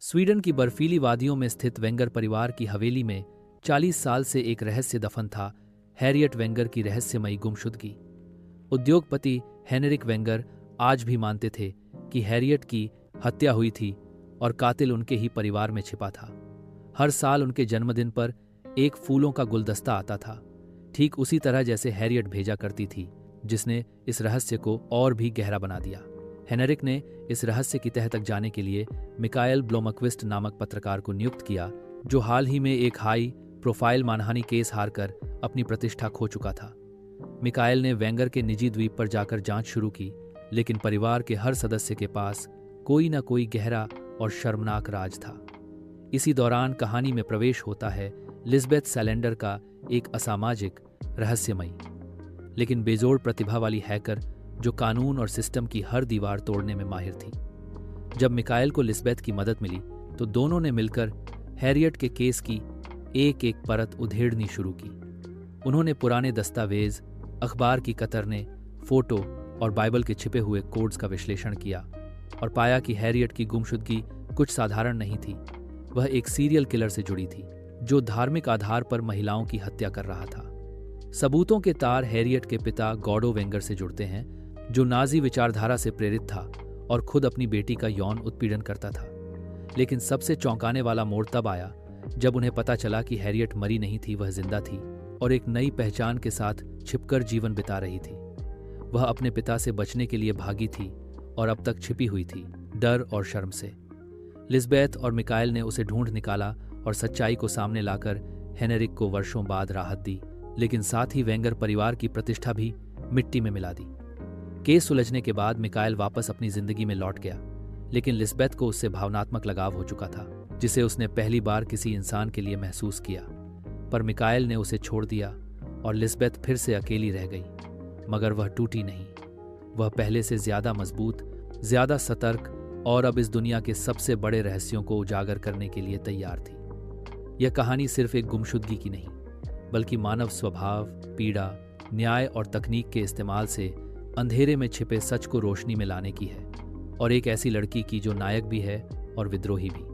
Sweden की बर्फीली वादियों में स्थित वेंगर परिवार की हवेली में 40 साल से एक रहस्य दफन था, हैरियट वेंगर की रहस्यमयी गुमशुदगी। उद्योगपति हेनरिक वेंगर आज भी मानते थे कि हैरियट की हत्या हुई थी और कातिल उनके ही परिवार में छिपा था। हर साल उनके जन्मदिन पर एक फूलों का गुलदस्ता आता था, ठीक उसी तरह जैसे हैरियट भेजा करती थी, जिसने इस रहस्य को और भी गहरा बना दिया। हेनरिक ने इस रहस्य की तह तक जाने के लिए मिकाएल ब्लोमक्विस्ट नामक पत्रकार को नियुक्त किया, जो हाल ही में एक हाई प्रोफाइल मानहानि केस हारकर अपनी प्रतिष्ठा खो चुका था। मिकाएल ने वेंगर के निजी द्वीप पर जाकर जांच शुरू की, लेकिन परिवार के हर सदस्य के पास कोई न कोई गहरा और शर्मनाक राज था। इसी दौरान कहानी में प्रवेश होता है लिज़बेथ सैलेंडर का एक असामाजिक, रहस्यमयी लेकिन बेजोड़ प्रतिभा वाली हैकर, जो कानून और सिस्टम की हर दीवार तोड़ने में माहिर थी। जब मिकाएल को लिज़बेथ की मदद मिली तो दोनों ने मिलकर हैरियट के केस की एक एक परत उधेड़नी शुरू की। उन्होंने पुराने दस्तावेज, अखबार की कतरने, फोटो और बाइबल के छिपे हुए कोड्स का विश्लेषण किया और पाया कि हैरियट की गुमशुदगी कुछ साधारण नहीं थी। वह एक सीरियल किलर से जुड़ी थी, जो धार्मिक आधार पर महिलाओं की हत्या कर रहा था। सबूतों के तार हैरियट के पिता गॉडो वेंगर से जुड़ते हैं, जो नाजी विचारधारा से प्रेरित था और खुद अपनी बेटी का यौन उत्पीड़न करता था। लेकिन सबसे चौंकाने वाला मोड़ तब आया जब उन्हें पता चला कि हैरियट मरी नहीं थी, वह जिंदा थी और एक नई पहचान के साथ छिपकर जीवन बिता रही थी। वह अपने पिता से बचने के लिए भागी थी और अब तक छिपी हुई थी, डर और शर्म से। लिज़बेथ और मिकाएल ने उसे ढूंढ निकाला और सच्चाई को सामने लाकर हेनरिक को वर्षों बाद राहत दी, लेकिन साथ ही वेंगर परिवार की प्रतिष्ठा भी मिट्टी में मिला दी। केस सुलझने के बाद मिकाएल वापस अपनी जिंदगी में लौट गया, लेकिन लिज़बेथ को उससे भावनात्मक लगाव हो चुका था, जिसे उसने पहली बार किसी इंसान के लिए महसूस किया। पर मिकाएल ने उसे छोड़ दिया और लिज़बेथ फिर से अकेली रह गई, मगर वह टूटी नहीं। वह पहले से ज्यादा मजबूत, ज्यादा सतर्क और अब इस दुनिया के सबसे बड़े रहस्यों को उजागर करने के लिए तैयार थी। यह कहानी सिर्फ एक गुमशुदगी की नहीं, बल्कि मानव स्वभाव, पीड़ा, न्याय और तकनीक के इस्तेमाल से अंधेरे में छिपे सच को रोशनी में लाने की है, और एक ऐसी लड़की की जो नायक भी है और विद्रोही भी।